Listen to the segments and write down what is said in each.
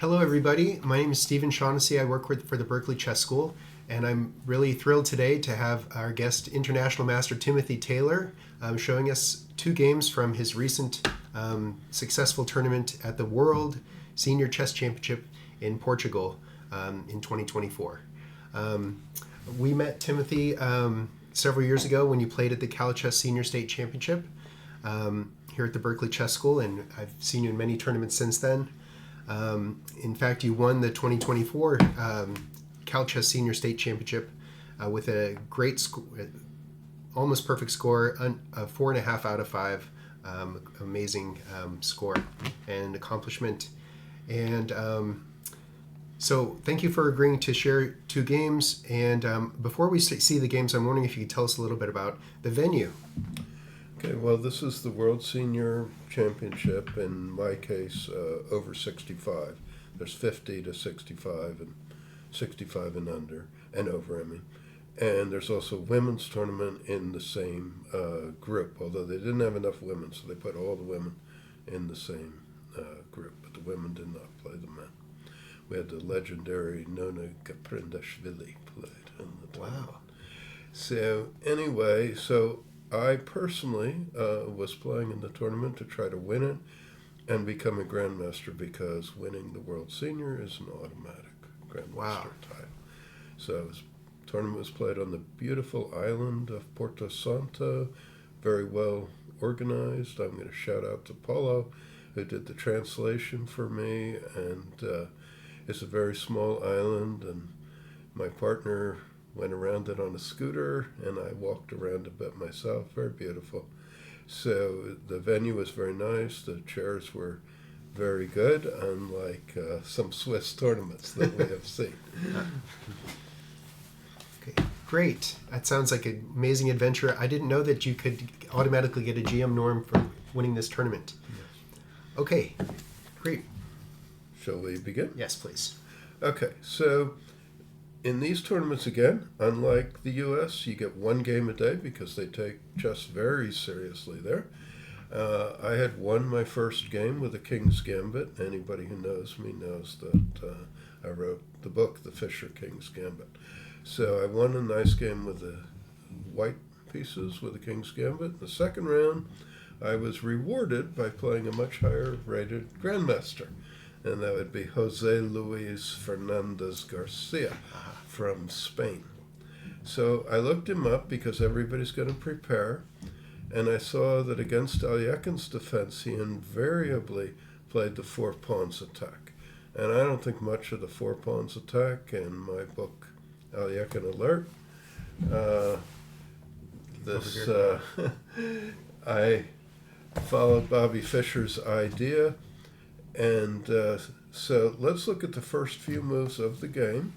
Hello, everybody. My name is Stephen Shaughnessy. I work for the Berkeley Chess School, and I'm really thrilled today to have our guest, International Master Timothy Taylor, showing us two games from his recent successful tournament at the World Senior Chess Championship in Portugal in 2024. We met Timothy several years ago when you played at the Cal Chess Senior State Championship here at the Berkeley Chess School, and I've seen you in many tournaments since then. In fact, you won the 2024 Cal Chess Senior State Championship with a great almost perfect score, a 4.5 out of 5. Amazing score and accomplishment. And so thank you for agreeing to share two games. And before we see the games, I'm wondering if you could tell us a little bit about the venue. Okay, well, this is the World Senior Championship, in my case, over 65. There's 50 to 65 and 65 and under, and over, I mean. And there's also a women's tournament in the same group, although they didn't have enough women, so they put all the women in the same group, but the women did not play the men. We had the legendary Nona Gaprindashvili played in the tournament. Wow. So anyway, I personally was playing in the tournament to try to win it and become a grandmaster, because winning the World Senior is an automatic grandmaster title. So the tournament was played on the beautiful island of Porto, Santo, very well organized. I'm going to shout out to Paulo, who did the translation for me, and it's a very small island, and my partner went around it on a scooter, and I walked around a bit myself. Very beautiful. So the venue was very nice. The chairs were very good, unlike some Swiss tournaments that we have seen. Okay, great. That sounds like an amazing adventure. I didn't know that you could automatically get a GM norm for winning this tournament. Okay, great. Shall we begin? Yes, please. Okay, so in these tournaments, again, unlike the U.S., you get one game a day because they take chess very seriously there. I had won my first game with the King's Gambit. Anybody who knows me knows that I wrote the book, The Fischer King's Gambit. So I won a nice game with the white pieces with the King's Gambit. The second round, I was rewarded by playing a much higher rated grandmaster, and that would be Jose Luis Fernandez Garcia from Spain. So I looked him up because everybody's going to prepare, and I saw that against Alyekin's defense, he invariably played the four pawns attack. And I don't think much of the four pawns attack in my book, Alyekin Alert. I followed Bobby Fischer's idea, and so let's look at the first few moves of the game,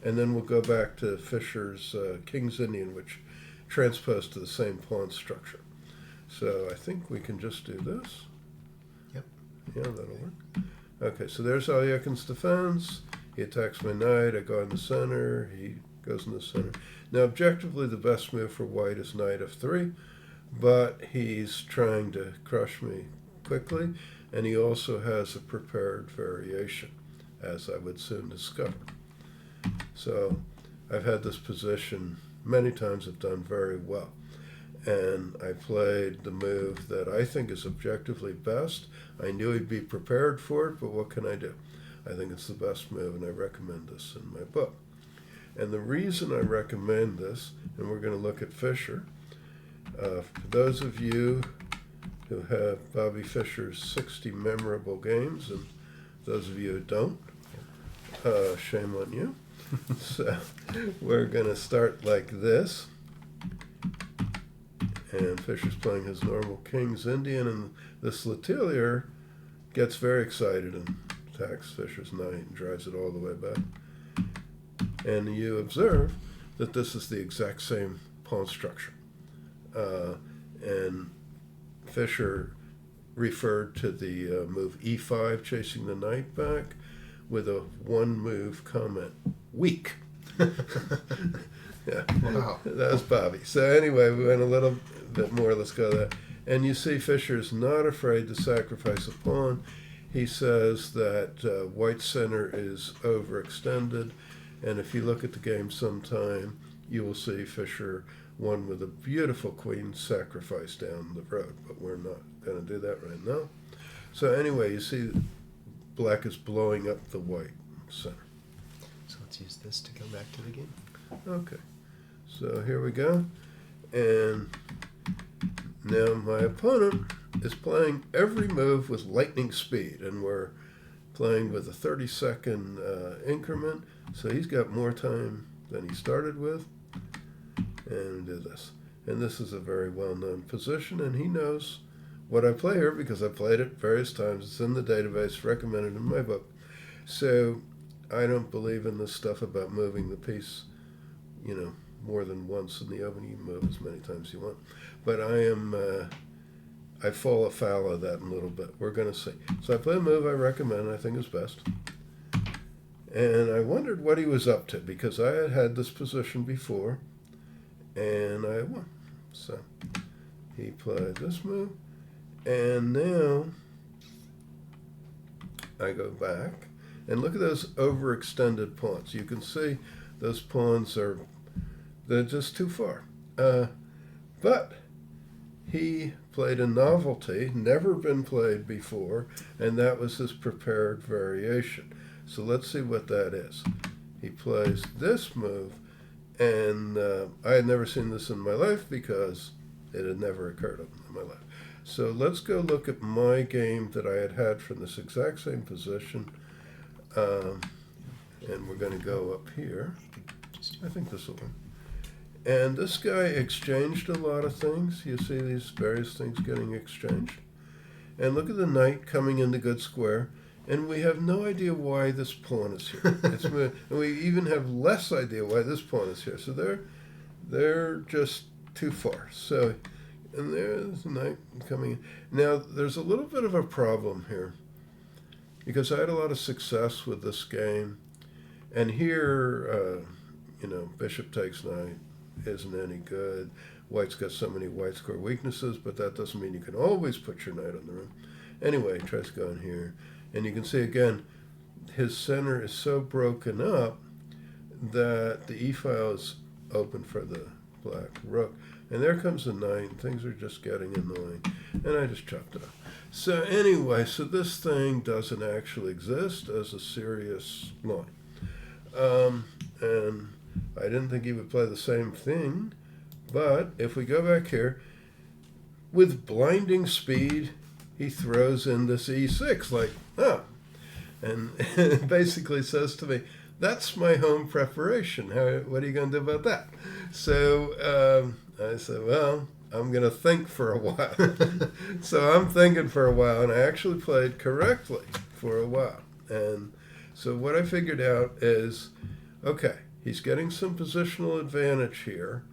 and then we'll go back to Fischer's King's Indian, which transposed to the same pawn structure. So I think we can just do this. Yep. Yeah, that'll work. Okay, so there's Alyekin's defense. He attacks my knight. I go in the center. He goes in the center. Now, objectively, the best move for white is knight f3, but he's trying to crush me quickly, and he also has a prepared variation, as I would soon discover. So I've had this position many times, have done very well. And I played the move that I think is objectively best. I knew he'd be prepared for it, but what can I do? I think it's the best move, and I recommend this in my book. And the reason I recommend this, and we're going to look at Fischer, for those of you who have Bobby Fischer's 60 memorable games, and those of you who don't, shame on you. So we're going to start like this. And Fischer's playing his normal King's Indian, and this Letelier gets very excited and attacks Fischer's knight and drives it all the way back. And you observe that this is the exact same pawn structure. And Fischer referred to the move e5, chasing the knight back, with a one-move comment, weak. Yeah. Wow. That was Bobby. So anyway, we went a little bit more. Let's go there. And you see Fischer's not afraid to sacrifice a pawn. he says that white center is overextended, and if you look at the game sometime, you will see Fischer won with a beautiful queen sacrifice down the road, but we're not going to do that right now. So anyway, you see black is blowing up the white center. So let's use this to go back to the game. Okay, so here we go, and now my opponent is playing every move with lightning speed, and we're playing with a 30-second increment, so he's got more time than he started with. And do this. And this is a very well-known position, and he knows what I play here because I played it various times. It's in the database, recommended in my book. So I don't believe in this stuff about moving the piece, more than once in the open. You can move as many times as you want. But I fall afoul of that in a little bit. We're going to see. So I play a move I recommend, I think is best. And I wondered what he was up to because I had had this position before, and I won. So he played this move, and now I go back, and look at those overextended pawns. You can see those pawns they're just too far. But he played a novelty, never been played before, and that was his prepared variation. So let's see what that is. He plays this move, and I had never seen this in my life because it had never occurred in my life. So let's go look at my game that I had from this exact same position. And we're going to go up here. I think this will work. And this guy exchanged a lot of things. You see these various things getting exchanged. And look at the knight coming into good square. And we have no idea why this pawn is here. And we even have less idea why this pawn is here. So they're just too far. So, and there's the knight coming in. Now, there's a little bit of a problem here because I had a lot of success with this game. And here, bishop takes knight isn't any good. White's got so many white square weaknesses, but that doesn't mean you can always put your knight on the room. Anyway, he tries going here. And you can see again, his center is so broken up that the e-file is open for the black rook. And there comes the knight, and things are just getting annoying. And I just chopped it off. So anyway, so this thing doesn't actually exist as a serious line. And I didn't think he would play the same thing. But if we go back here, with blinding speed, he throws in this e6 like, and it basically says to me, that's my home preparation. What are you going to do about that? So I said, well, I'm going to think for a while. So I'm thinking for a while, and I actually played correctly for a while. And so what I figured out is, okay, he's getting some positional advantage here,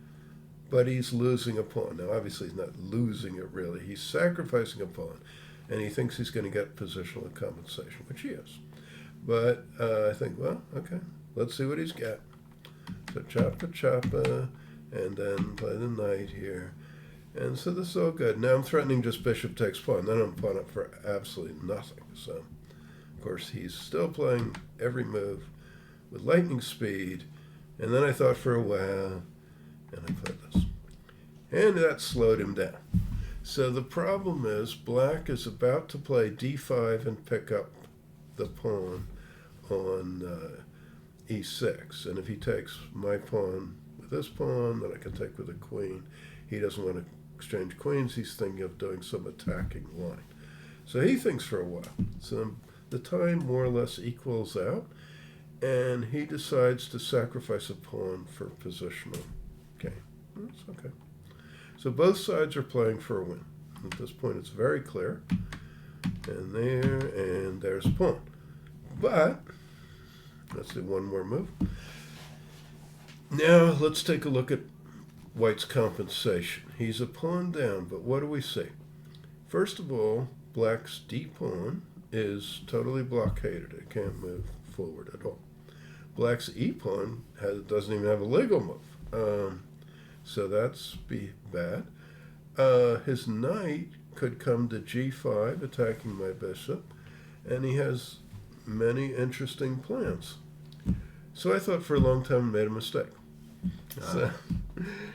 but he's losing a pawn. Now, obviously, he's not losing it really. He's sacrificing a pawn, and he thinks he's going to get positional compensation, which he is. But I think, well, okay, let's see what he's got. So choppa, and then play the knight here. And so this is all good. Now I'm threatening just bishop takes pawn. Then I'm pawn up for absolutely nothing. So, of course, he's still playing every move with lightning speed. And then I thought for a while, and I played this. And that slowed him down. So the problem is black is about to play d5 and pick up the pawn on e6. And if he takes my pawn with this pawn that I can take with a queen, he doesn't want to exchange queens. He's thinking of doing some attacking line. So he thinks for a while. So the time more or less equals out, and he decides to sacrifice a pawn for positional gain. That's okay. So both sides are playing for a win. At this point, it's very clear. And there's a pawn. But let's do one more move. Now let's take a look at White's compensation. He's a pawn down, but what do we see? First of all, black's d pawn is totally blockaded. It can't move forward at all. Black's e pawn doesn't even have a legal move. So that's bad. His knight could come to g5, attacking my bishop. and he has many interesting plans. So I thought for a long time I made a mistake. So,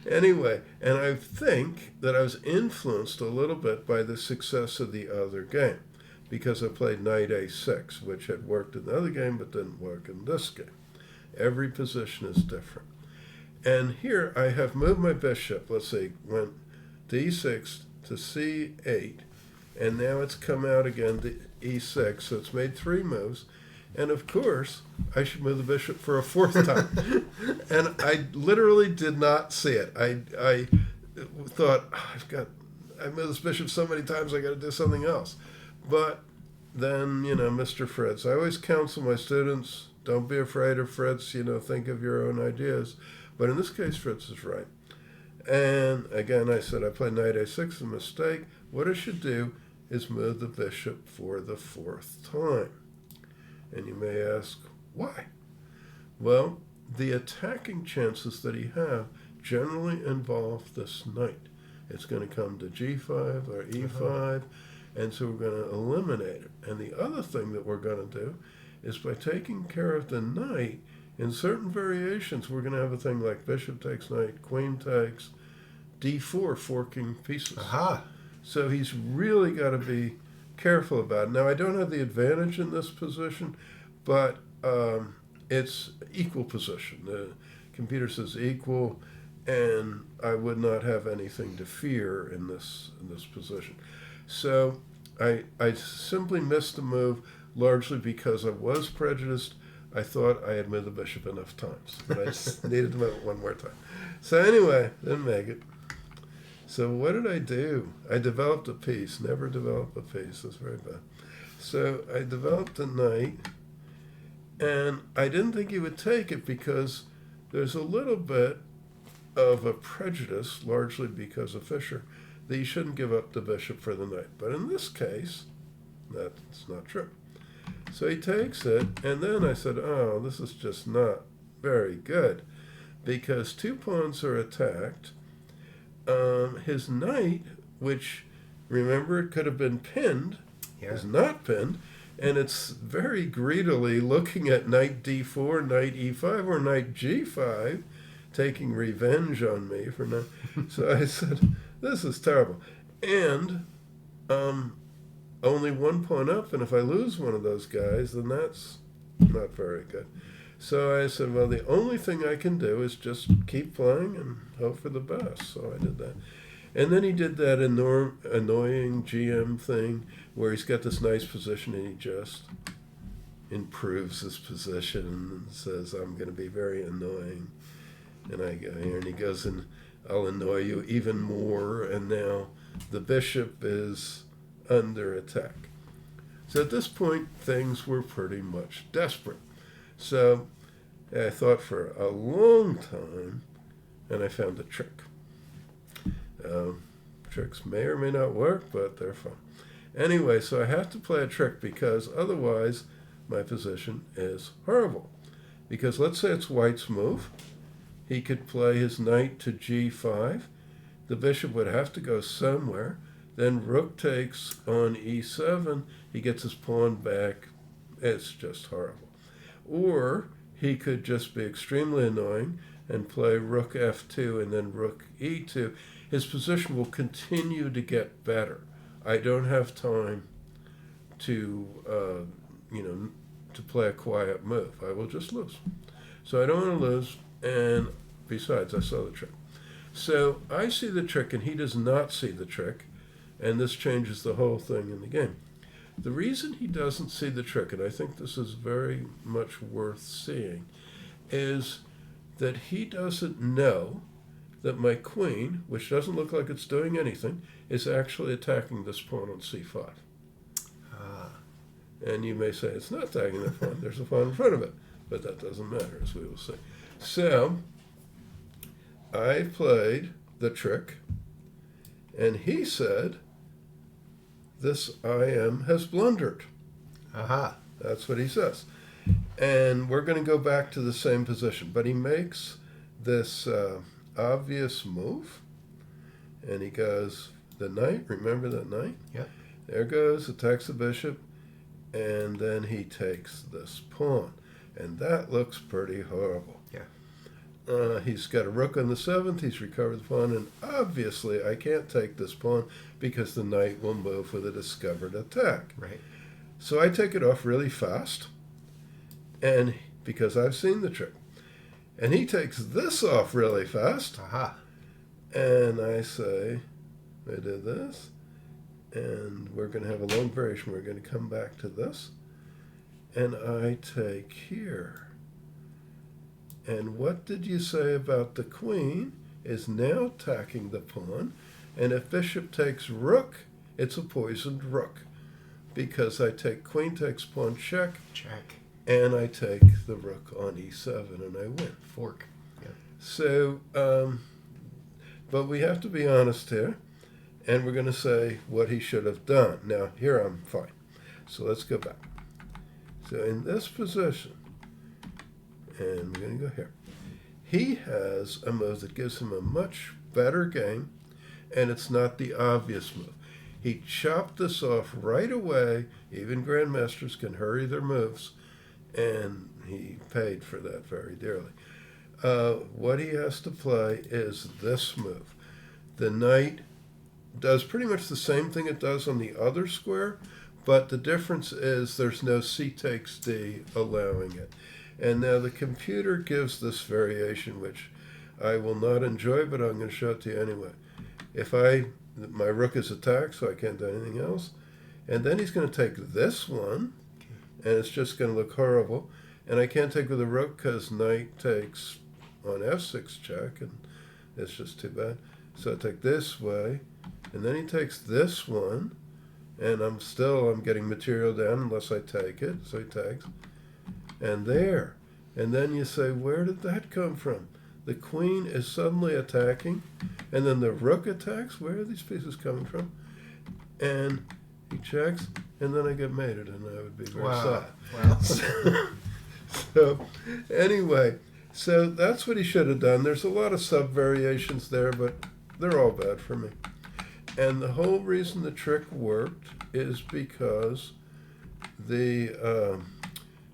anyway, and I think that I was influenced a little bit by the success of the other game, because I played knight a6, which had worked in the other game but didn't work in this game. Every position is different. And here I have moved my bishop, let's see, went d6 to c8, and now it's come out again to e6, so it's made 3 moves. And of course, I should move the bishop for a 4th time. And I literally did not see it. I thought, I moved this bishop so many times, I got to do something else. But then, Mr. Fritz, I always counsel my students, don't be afraid of Fritz, think of your own ideas. But in this case, Fritz is right. And again, I said, I played knight a6, a mistake. What I should do is move the bishop for the 4th time. And you may ask, why? Well, the attacking chances that he have generally involve this knight. It's going to come to g5 or e5, and so we're going to eliminate it. And the other thing that we're going to do is by taking care of the knight, in certain variations, we're going to have a thing like bishop takes knight, queen takes, d4, forking pieces. So he's really got to be careful about it. Now, I don't have the advantage in this position, but it's equal position. The computer says equal, and I would not have anything to fear in this position. So I simply missed the move, largely because I was prejudiced. I thought I had moved the bishop enough times, but I just needed to move it one more time. So anyway, didn't make it. So what did I do? I developed a piece. Never develop a piece. That's very bad. So I developed a knight, and I didn't think he would take it because there's a little bit of a prejudice, largely because of Fischer, that you shouldn't give up the bishop for the knight. But in this case, that's not true. So he takes it, and then I said, oh, this is just not very good, because 2 pawns are attacked. His knight, which, remember, it could have been pinned, is not pinned, and it's very greedily looking at knight d4, knight e5, or knight g5, taking revenge on me for not. So I said, this is terrible. And only 1 pawn up, and if I lose one of those guys, then that's not very good. So I said, well, the only thing I can do is just keep playing and hope for the best. So I did that. And then he did that annoying GM thing where he's got this nice position and he just improves his position and says, I'm going to be very annoying. And I go here and he goes, and I'll annoy you even more. And now the bishop is under attack. So at this point, things were pretty much desperate. So I thought for a long time, and I found a trick. Tricks may or may not work, but they're fun. Anyway, so I have to play a trick because otherwise my position is horrible. Because let's say it's white's move. He could play his knight to g5. The bishop would have to go somewhere. Then rook takes on e7. He gets his pawn back. It's just horrible. Or he could just be extremely annoying and play rook f2 and then rook e2. His position will continue to get better. I don't have time to, to play a quiet move. I will just lose. So I don't want to lose, and besides, I saw the trick. So I see the trick, and he does not see the trick, and this changes the whole thing in the game. The reason he doesn't see the trick, and I think this is very much worth seeing, is that he doesn't know that my queen, which doesn't look like it's doing anything, is actually attacking this pawn on c5. And you may say, it's not attacking the pawn, there's a pawn in front of it. But that doesn't matter, as we will see. So, I played the trick, and he said, this IM has blundered. That's what he says. And we're going to go back to the same position. But he makes this obvious move, and he goes, the knight, remember that knight? Yeah. There goes, attacks the bishop, and then he takes this pawn, and that looks pretty horrible. Yeah. He's got a rook on the 7th, he's recovered the pawn, and obviously I can't take this pawn because the knight will move with a discovered attack. Right. So I take it off really fast, and because I've seen the trick. And he takes this off really fast, Aha. and I say, I did this, and we're going to have a long variation. We're going to come back to this, and I take here. And what did you say about the queen is now attacking the pawn, and if bishop takes rook, it's a poisoned rook, because I take queen takes pawn check, Check. and I take the rook on e7, and I win. Fork. Yeah. So, but we have to be honest here, and we're going to say what he should have done. Now, here I'm fine. So let's go back. So in this position, and we're going to go here, he has a move that gives him a much better game, and it's not the obvious move. He chopped this off right away. Even grandmasters can hurry their moves, and he paid for that very dearly. What he has to play is this move. The knight does pretty much the same thing it does on the other square, but the difference is there's no c takes d allowing it. And now the computer gives this variation, which I will not enjoy, but I'm going to show it to you anyway. If my rook is attacked, so I can't do anything else, and then he's going to take this one, and it's just going to look horrible. And I can't take with a rook because knight takes on f6 check, and it's just too bad. So I take this way, and then he takes this one, and I'm getting material down unless I take it. So he takes, and there. And then you say, where did that come from? The queen is suddenly attacking, and then the rook attacks. Where are these pieces coming from? And he checks, and then I get mated, and I would be very sad. Wow. So anyway, so that's what he should have done. There's a lot of sub-variations there, but they're all bad for me. And the whole reason the trick worked is because the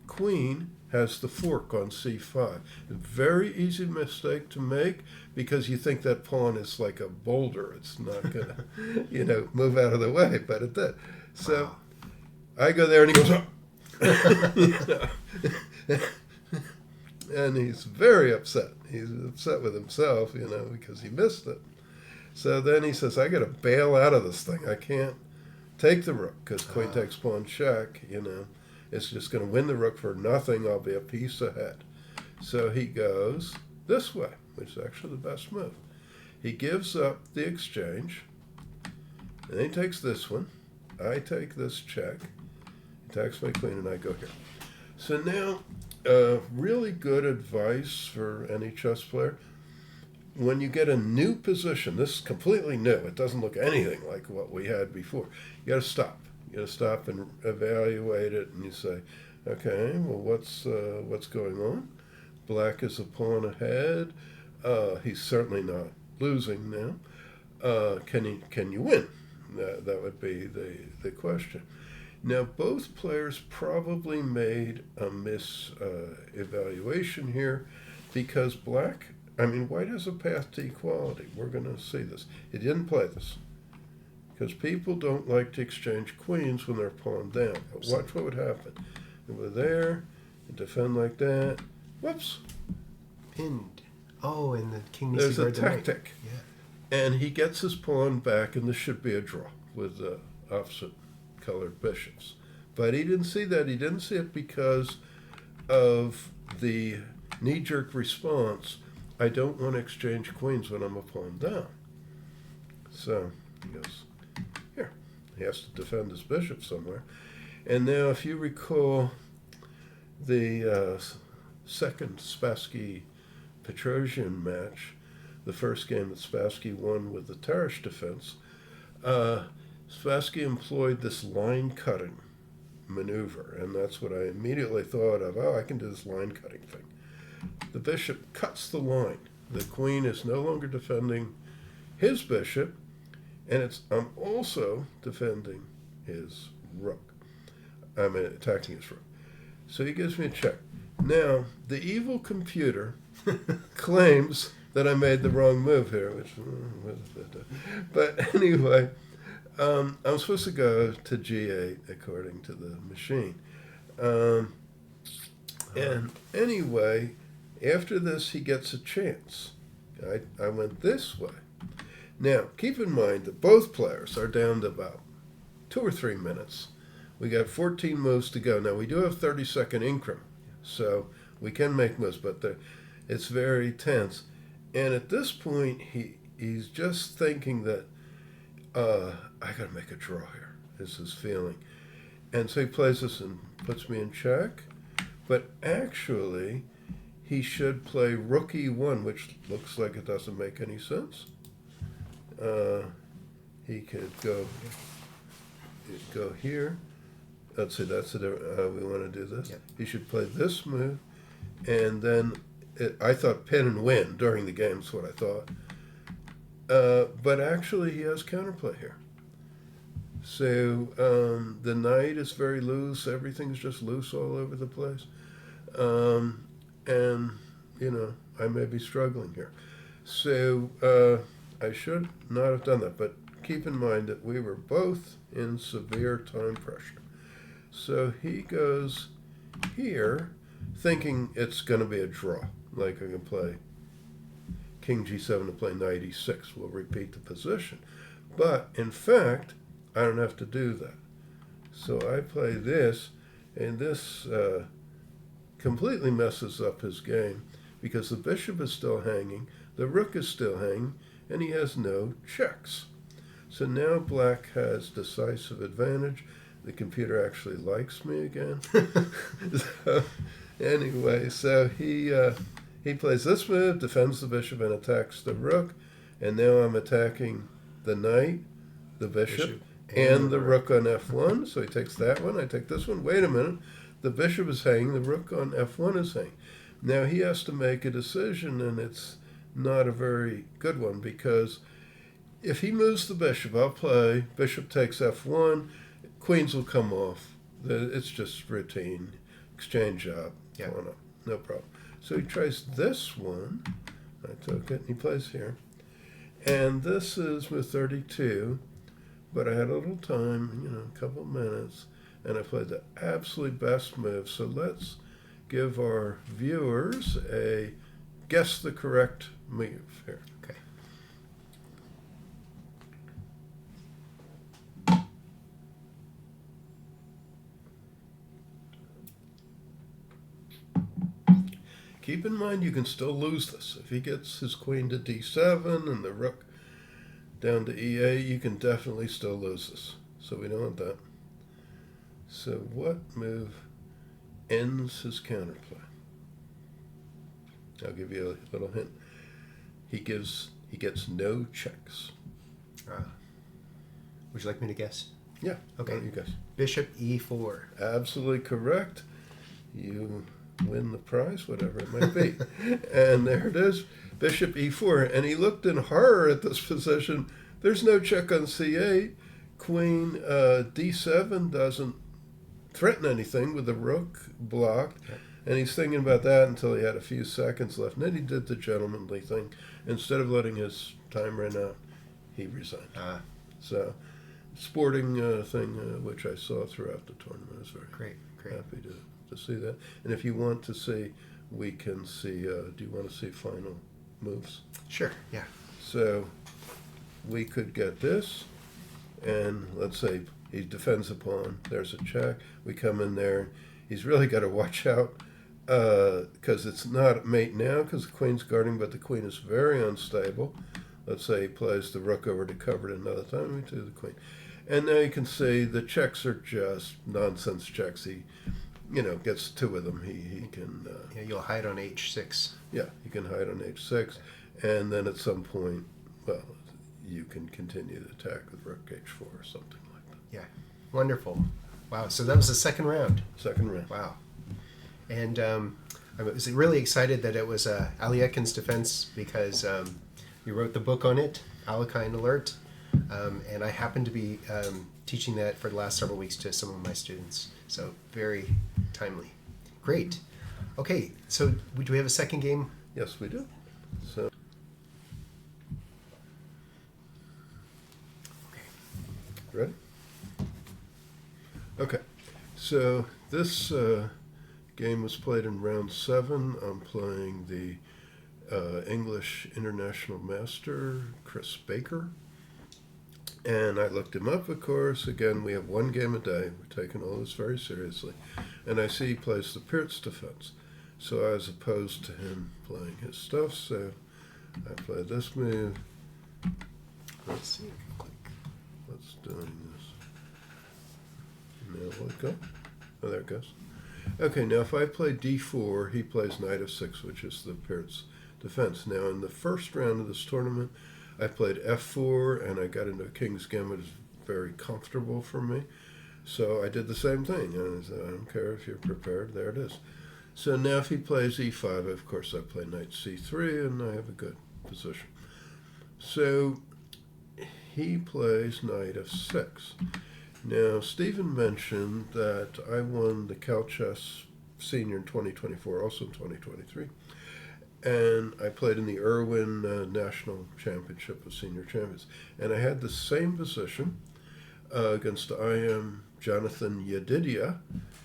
queen has the fork on c5. A very easy mistake to make because you think that pawn is like a boulder. It's not going to, move out of the way, but it did. So Wow. I go there and he goes, oh. And he's very upset. He's upset with himself, because he missed it. So then he says, I got to bail out of this thing. I can't take the rook because queen takes pawn check, It's just going to win the rook for nothing. I'll be a piece ahead. So he goes this way, which is actually the best move. He gives up the exchange, and then he takes this one. I take this check. He attacks my queen, and I go here. So now, really good advice for any chess player. When you get a new position, this is completely new. It doesn't look anything like what we had before. You got to stop. You got to stop and evaluate it, and you say, okay, well, what's going on? Black is a pawn ahead. He's certainly not losing now. Can you win? That would be the question. Now, both players probably made a evaluation here because white has a path to equality. We're going to see this. He didn't play this because people don't like to exchange queens when they're pawned down. But watch what would happen. Over there, and defend like that. Whoops. Pinned. Oh, and the king needs to guard the knight. There's a tactic. Yeah. And he gets his pawn back, and this should be a draw with the opposite colored bishops. But he didn't see that. He didn't see it because of the knee-jerk response. I don't want to exchange queens when I'm a pawn down. So he goes here. He has to defend his bishop somewhere. And now if you recall the second Spassky-Petrosian match, the first game that Spassky won with the Tarrasch defense, Spassky employed this line-cutting maneuver, and that's what I immediately thought of. I can do this line-cutting thing. The bishop cuts the line. The queen is no longer defending his bishop, and I'm also defending his rook. I'm attacking his rook. So he gives me a check. Now, the evil computer claims that I made the wrong move here, which, but anyway, I'm supposed to go to G8 according to the machine. And anyway, after this, he gets a chance. I went this way. Now, keep in mind that both players are down to about 2 or 3 minutes. We got 14 moves to go. Now, we do have 30-second increment, so we can make moves, but it's very tense. And at this point, he's just thinking that, I got to make a draw here, is his feeling. And so he plays this and puts me in check. But actually, he should play rook e1, which looks like it doesn't make any sense. He could go here. Let's see, that's how we want to do this. Yep. He should play this move, and then I thought pin and win during the game is what I thought. But actually, he has counterplay here. So the knight is very loose. Everything's just loose all over the place. And, I may be struggling here. So I should not have done that. But keep in mind that we were both in severe time pressure. So he goes here thinking it's going to be a draw. Like I can play king g7 to play knight e6. We'll repeat the position. But, in fact, I don't have to do that. So I play this, and this completely messes up his game because the bishop is still hanging, the rook is still hanging, and he has no checks. So now black has decisive advantage. The computer actually likes me again. So, anyway, so he plays this move, defends the bishop, and attacks the rook. And now I'm attacking the knight, the bishop and the rook on f1. So he takes that one. I take this one. Wait a minute. The bishop is hanging. The rook on f1 is hanging. Now he has to make a decision, and it's not a very good one because if he moves the bishop, I'll play bishop takes f1. Queens will come off. It's just routine. Exchange job. Yeah. No problem. So he tries this one. I took it, and he plays here. And this is move 32, but I had a little time, a couple minutes, and I played the absolute best move. So let's give our viewers a guess the correct move here. Okay. Keep in mind you can still lose this. If he gets his queen to d7 and the rook down to e8, you can definitely still lose this. So we don't want that. So what move ends his counterplay? I'll give you a little hint. He gets no checks. Would you like me to guess? Yeah. Okay. Why don't you guess? Bishop e4. Absolutely correct. You win the prize, whatever it might be. And there it is, bishop e4. And he looked in horror at this position. There's no check on c8. Queen d7 doesn't threaten anything with the rook blocked. Okay. And he's thinking about that until he had a few seconds left. And then he did the gentlemanly thing. Instead of letting his time run out, he resigned. So, sporting thing which I saw throughout the tournament. I was very happy to see that. And if you want to see, we can see, do you want to see final moves? Sure, yeah. So we could get this, and let's say he defends a pawn. There's a check. We come in there. He's really got to watch out because it's not mate now because the queen's guarding, but the queen is very unstable. Let's say he plays the rook over to cover it another time. We do the queen. And now you can see the checks are just nonsense checks. He gets two of them. He can... you'll hide on h6. Yeah, you can hide on h6. And then at some point, well, you can continue the attack with rook h4 or something like that. Yeah, wonderful. Wow, so that was the second round. Second round. Wow. And I was really excited that it was Ali Ekin's defense because you wrote the book on it, Alekhine Alert. And I happen to be teaching that for the last several weeks to some of my students. So very timely. Great. Okay, so do we have a second game? Yes, we do. So, ready? Okay. So this game was played in round 7. I'm playing the English International Master, Chris Baker. And I looked him up, of course. Again, we have one game a day. We're taking all this very seriously. And I see he plays the Peart's defense. So I was opposed to him playing his stuff. So I played this move. Let's see. Click. What's doing this? Now will it go? Oh, there it goes. Okay, now if I play d4, he plays knight of 6, which is the Peart's defense. Now in the first round of this tournament, I played f4 and I got into a king's gambit. It's very comfortable for me. So I did the same thing. And I said, I don't care if you're prepared, there it is. So now if he plays e5, of course I play knight c3 and I have a good position. So he plays knight of 6. Now Stephen mentioned that I won the Cal Chess Senior in 2024, also in 2023. And I played in the Irwin National Championship of Senior Champions. And I had the same position against IM Jonathan Yedidia.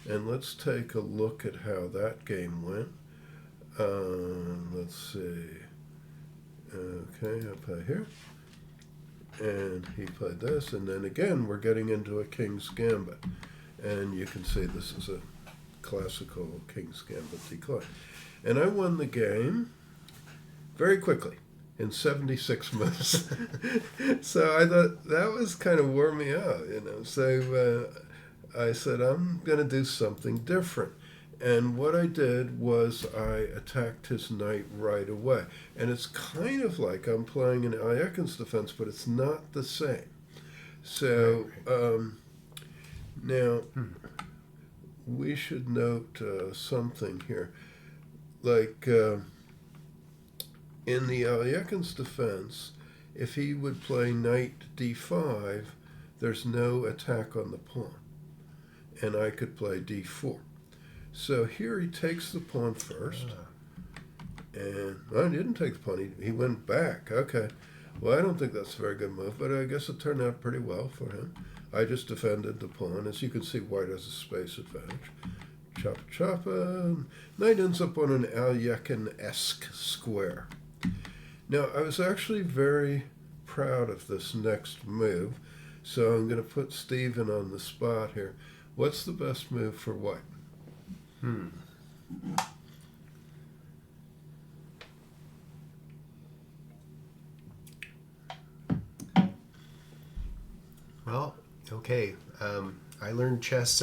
And let's take a look at how that game went. Let's see. Okay, I'll play here. And he played this. And then again, we're getting into a King's Gambit. And you can see this is a classical King's Gambit decline. And I won the game very quickly in 76 moves. So I thought that was kind of wore me out, you know. So I said, I'm going to do something different. And what I did was I attacked his knight right away. And it's kind of like I'm playing an Alekhine defense, but it's not the same. So now we should note something here. Like in the Alekhine's defense, if he would play knight d5, there's no attack on the pawn. And I could play d4. So here he takes the pawn first. And I didn't take the pawn. He went back. Okay. Well, I don't think that's a very good move, but I guess it turned out pretty well for him. I just defended the pawn. As you can see, white has a space advantage. Choppa choppa. Knight ends up on an Alekhine-esque square. Now, I was actually very proud of this next move, so I'm going to put Stephen on the spot here. What's the best move for white? Well, okay. I learned chess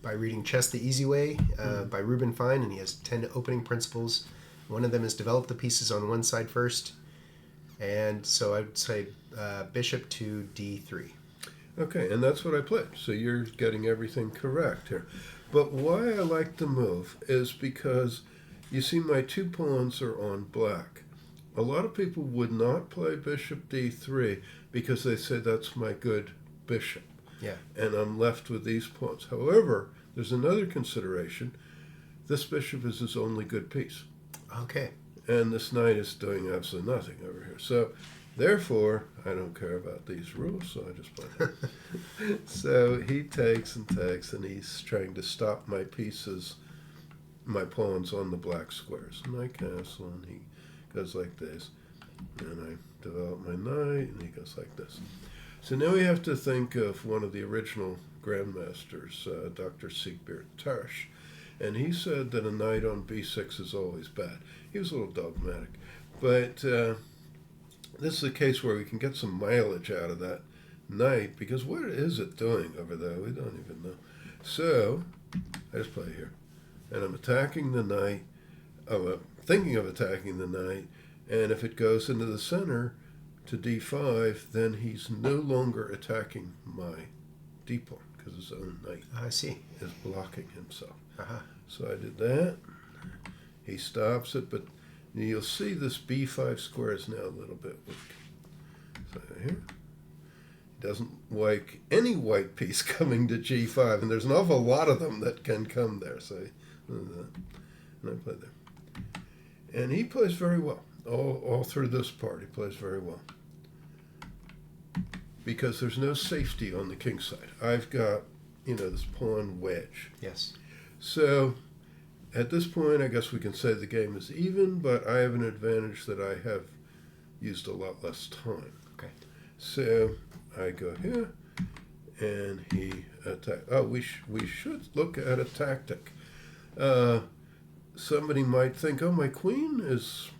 by reading Chess the Easy Way by Reuben Fine, and he has 10 opening principles. One of them is develop the pieces on one side first. And so I would say bishop to d3. Okay, and that's what I played. So you're getting everything correct here. But why I like the move is because you see my 2 pawns are on black. A lot of people would not play bishop d3 because they say that's my good bishop. Yeah. And I'm left with these pawns. However, there's another consideration. This bishop is his only good piece. Okay. And this knight is doing absolutely nothing over here. So, therefore, I don't care about these rules, so I just play that. So he takes, and he's trying to stop my pieces, my pawns on the black squares. And I castle, and he goes like this. And I develop my knight, and he goes like this. So now we have to think of one of the original grandmasters, Dr. Siegbert Tarsch. And he said that a knight on b6 is always bad. He was a little dogmatic. But this is a case where we can get some mileage out of that knight, because what is it doing over there? We don't even know. So I just play here. And I'm attacking the knight. Thinking of attacking the knight. And if it goes into the center to d5, then he's no longer attacking my d pawn, because his own knight is blocking himself. So I did that. He stops it, but you'll see this b5 square is now a little bit weak. Here. He doesn't like any white piece coming to g5, and there's an awful lot of them that can come there. So, and I play there. And he plays very well. All through this part, he plays very well. Because there's no safety on the king side. I've got, this pawn wedge. Yes. So, at this point, I guess we can say the game is even, but I have an advantage that I have used a lot less time. Okay. So, I go here, and he attacks. Oh, we should look at a tactic. Somebody might think, oh, my queen is,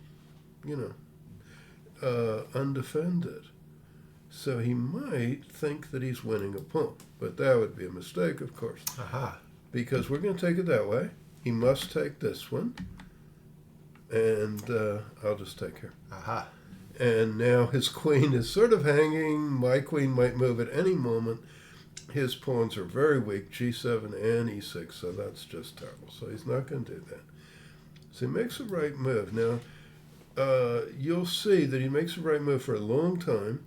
undefended. So he might think that he's winning a pawn. But that would be a mistake, of course. Aha. Because we're going to take it that way. He must take this one. And I'll just take her. Aha. And now his queen is sort of hanging. My queen might move at any moment. His pawns are very weak, g7 and e6, so that's just terrible. So he's not going to do that. So he makes the right move. Now, you'll see that he makes the right move for a long time,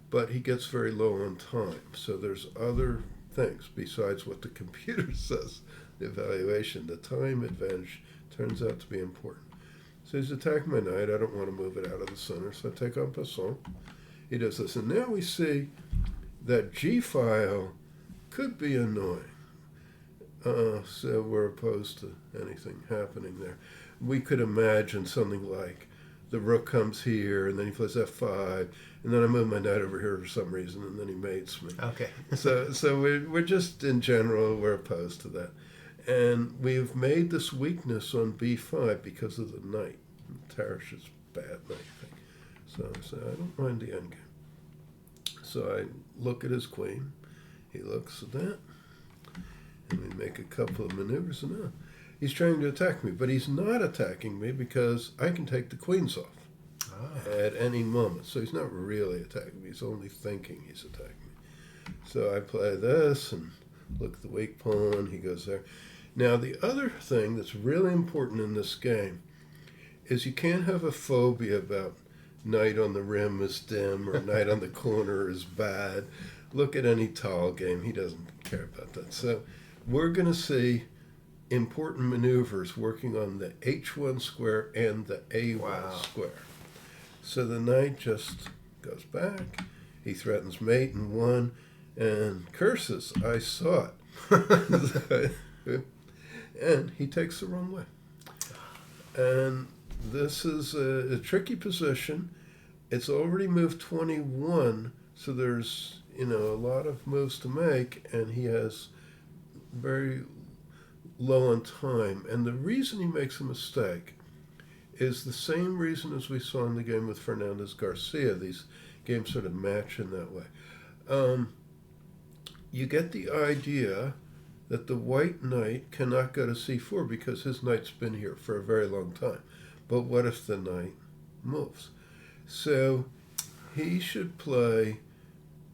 but he gets very low on time. So there's other things besides what the computer says. The evaluation, the time advantage turns out to be important. So he's attacking my knight. I don't want to move it out of the center, so I take on passant. He does this. And now we see that g-file could be annoying. So we're opposed to anything happening there. We could imagine something like the rook comes here, and then he plays f5, and then I move my knight over here for some reason, and then he mates me. Okay. so we're just, in general, we're opposed to that. And we've made this weakness on b5 because of the knight. Tarash's bad knight thing. So I don't mind the endgame. So I look at his queen. He looks at that. And we make a couple of maneuvers. And he's trying to attack me. But he's not attacking me because I can take the queens off at any moment. So he's not really attacking me. He's only thinking he's attacking me. So I play this and look at the weak pawn. He goes there. Now, the other thing that's really important in this game is you can't have a phobia about knight on the rim is dim or knight on the corner is bad. Look at any tall game. He doesn't care about that. So we're going to see important maneuvers working on the h1 square and the a1 square. So the knight just goes back. He threatens mate in 1 and curses, I saw it. And he takes the wrong way. And this is a tricky position. It's already moved 21, so there's, a lot of moves to make, and he has very low on time. And the reason he makes a mistake is the same reason as we saw in the game with Fernandez Garcia. These games sort of match in that way. You get the idea that the white knight cannot go to c4 because his knight's been here for a very long time. But what if the knight moves? So he should play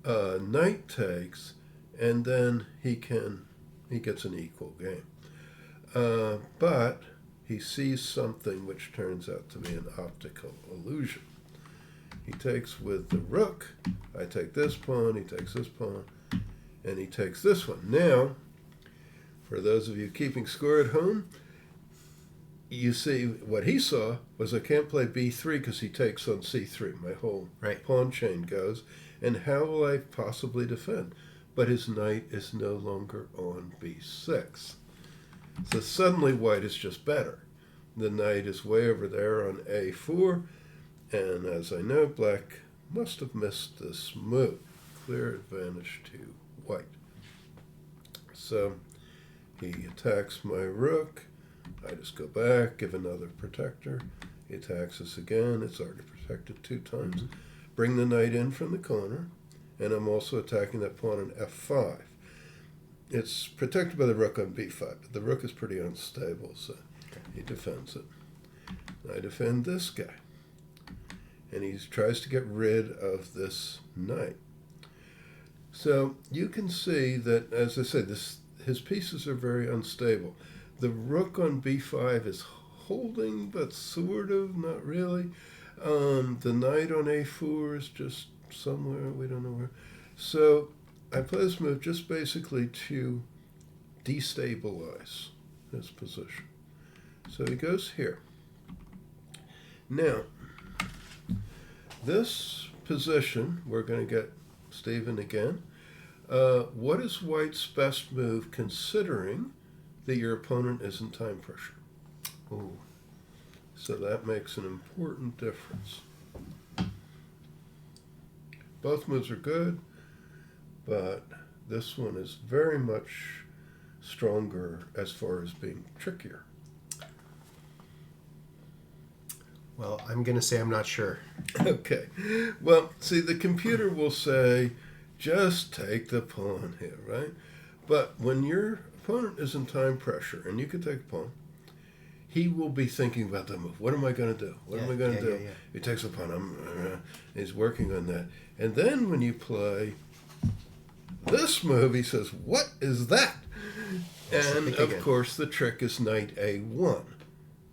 knight takes, and then he gets an equal game. But he sees something which turns out to be an optical illusion. He takes with the rook. I take this pawn. He takes this pawn. And he takes this one. Now, for those of you keeping score at home, you see what he saw was I can't play b3 because he takes on c3. My whole pawn chain goes. And how will I possibly defend? But his knight is no longer on b6. So suddenly white is just better. The knight is way over there on a4. And as I know, black must have missed this move. Clear advantage to white. So he attacks my rook. I just go back, give another protector. He attacks us again. It's already protected 2 times. Mm-hmm. Bring the knight in from the corner. And I'm also attacking that pawn on f5. It's protected by the rook on b5, but the rook is pretty unstable, so he defends it. I defend this guy. And he tries to get rid of this knight. So you can see that, as I said, his pieces are very unstable. The rook on b5 is holding, but sort of, not really. The knight on a4 is just somewhere, we don't know where. So I play this move just basically to destabilize his position. So he goes here. Now, this position, we're going to get Stephen again. What is White's best move considering that your opponent is in time pressure? Ooh. So that makes an important difference. Both moves are good, but this one is very much stronger as far as being trickier. Well, I'm going to say I'm not sure. Okay. Well, see, the computer will say, just take the pawn here, right? But when your opponent is in time pressure, and you can take a pawn, he will be thinking about the move. What am I going to do? What am I going to do? Yeah. He takes a pawn. He's working on that. And then when you play this move, he says, what is that? And, of course, the trick is knight A1.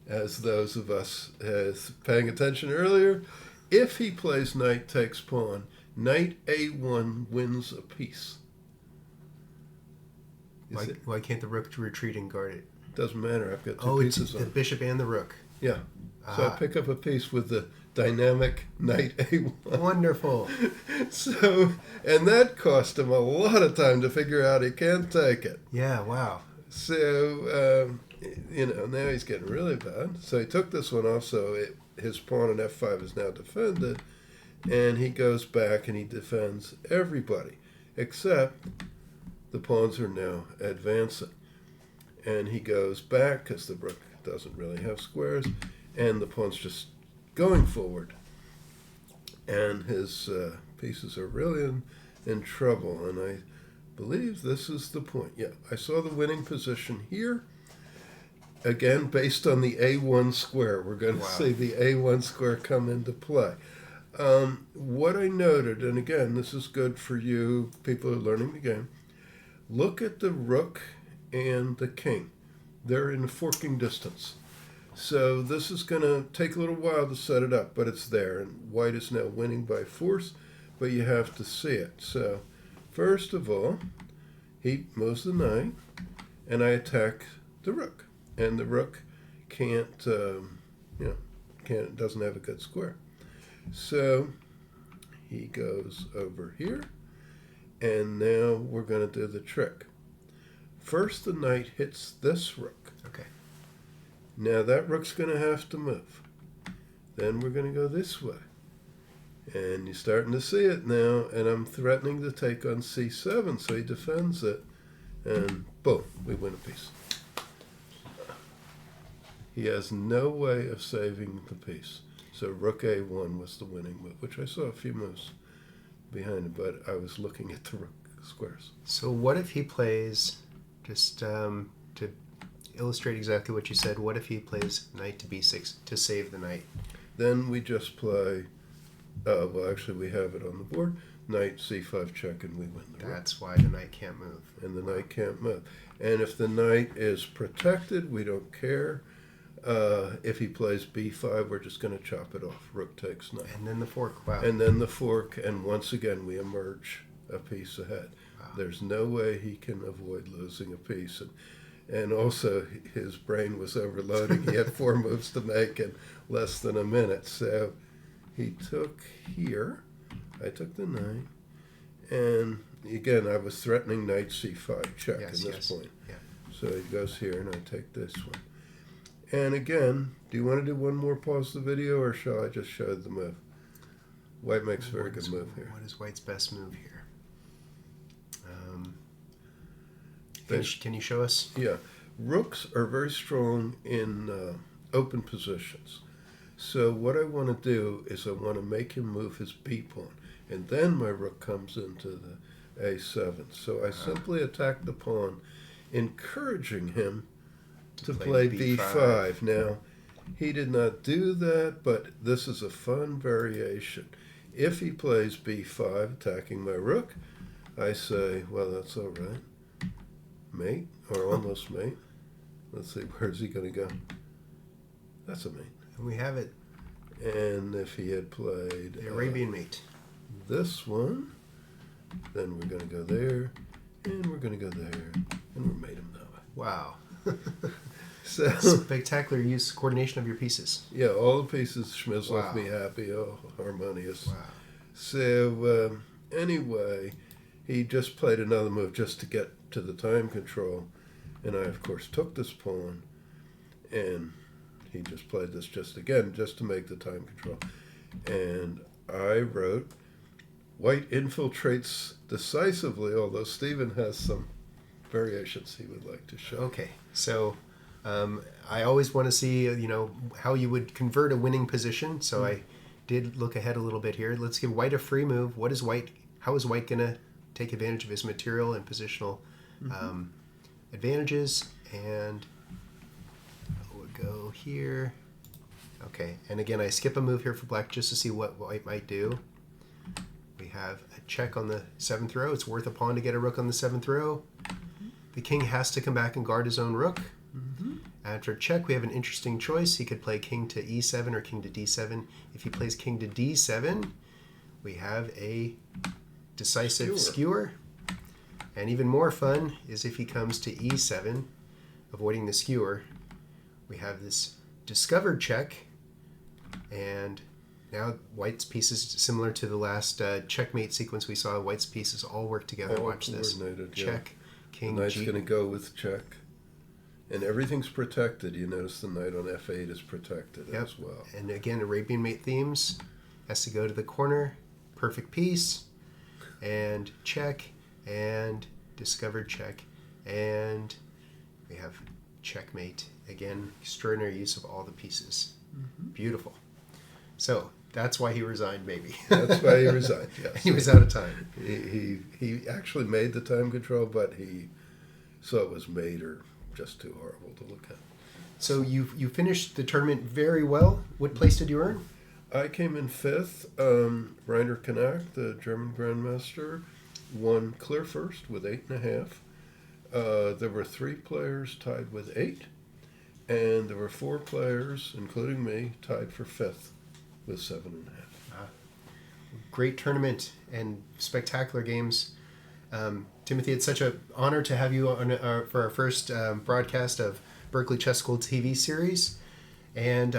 As those of us paying attention earlier, if he plays knight takes pawn, knight A1 wins a piece. Why can't the rook retreat and guard it? Doesn't matter. I've got two pieces it's on the bishop and the rook. Yeah. So I pick up a piece with the dynamic knight A1. Wonderful. So, and that cost him a lot of time to figure out he can't take it. Yeah, wow. So, now he's getting really bad. So he took this one off, so his pawn on F5 is now defended, and he goes back and he defends everybody, except the pawns are now advancing. And he goes back, because the rook doesn't really have squares, and the pawn's just going forward. And his pieces are really in trouble, and I believe this is the point. Yeah, I saw the winning position here. Again, based on the A1 square, we're going to see the A1 square come into play. What I noted, and again, this is good for you, people who are learning the game, look at the rook and the king. They're in forking distance. So this is going to take a little while to set it up, but it's there. And white is now winning by force, but you have to see it. So first of all, he moves the knight, and I attack the rook. And the rook doesn't have a good square. So he goes over here, and now we're going to do the trick. First, the knight hits this rook. Okay. Now that rook's going to have to move. Then we're going to go this way. And you're starting to see it now, and I'm threatening to take on C7, so he defends it, and boom, we win a piece. He has no way of saving the piece. So rook A1 was the winning move, which I saw a few moves behind it, but I was looking at the rook squares. So what if he plays, just to illustrate exactly what you said, what if he plays knight to b6 to save the knight? Then we just play, actually we have it on the board, knight c5 check, and we win the rook. That's why the knight can't move. And the knight can't move. And if the knight is protected, we don't care. If he plays b5, we're just going to chop it off. Rook takes knight. And then the fork, wow. And then the fork, and once again we emerge a piece ahead. Wow. There's no way he can avoid losing a piece. And also, his brain was overloading. He had 4 moves to make in less than a minute. So he took here. I took the knight. And again, I was threatening knight c5 check in this point. Yeah. So he goes here, and I take this one. And again, do you want to do one more pause the video, or shall I just show the move? White makes a very good move here. What is White's best move here? Can you show us? Yeah. Rooks are very strong in open positions. So what I want to do is I want to make him move his b pawn. And then my rook comes into the a7. So I simply attack the pawn, encouraging him to play b5. Now, he did not do that, but this is a fun variation. If he plays b5, attacking my rook, I say, well, that's all right. Mate, or almost mate. Let's see, where's he going to go? That's a mate. And we have it. And if he had played The Arabian mate. this one. Then we're going to go there, and we're going to go there, and we made them that way. Wow. So Spectacular use, coordination of your pieces. yeah, all the pieces. Schmitz left Wow. me happy. Oh, harmonious. Wow. So anyway, he just played another move just to get to the time control, and I of course took this pawn, and he just played this just to make the time control, and I wrote, "White infiltrates decisively," although Stephen has some variations he would like to show. Okay, so I always want to see, how you would convert a winning position. So I did look ahead a little bit here. Let's give White a free move. How is White going to take advantage of his material and positional advantages? And we'll go here. Okay, and again, I skip a move here for Black just to see what White might do. We have a check on the 7th row. It's worth a pawn to get a rook on the 7th row. The king has to come back and guard his own rook. After check, we have an interesting choice. He could play king to e7 or king to d7. If he plays king to d7, we have a decisive skewer. And even more fun is if he comes to e7, avoiding the skewer, we have this discovered check. And now White's pieces, similar to the last checkmate sequence we saw, White's pieces all work together. All Watch this. Yeah. Check, king, The knight's G. going to go with check. And everything's protected. You notice the knight on f8 is protected as well. And again, Arabian mate themes. Has to go to the corner. Perfect piece. And check. And discovered check. And we have checkmate. Again, extraordinary use of all the pieces. Beautiful. So that's why he resigned, maybe. That's why he resigned, yes. He was out of time. He actually made the time control, but he saw it was made or just too horrible to look at. So you finished the tournament very well. What place did you earn? I came in 5th. Rainer Knack, the German Grandmaster, won clear first with 8.5. There were 3 players tied with 8, and there were 4 players, including me, tied for 5th with 7.5. Great tournament and spectacular games. Timothy, it's such an honor to have you on for our first broadcast of Berkeley Chess School TV series. And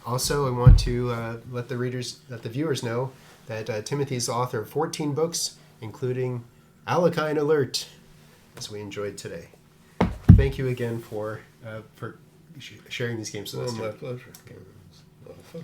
also, I want to let the viewers know that Timothy is the author of 14 books, including Alekhine Alert, as we enjoyed today. Thank you again for sharing these games with us. My pleasure. It was a lot of fun.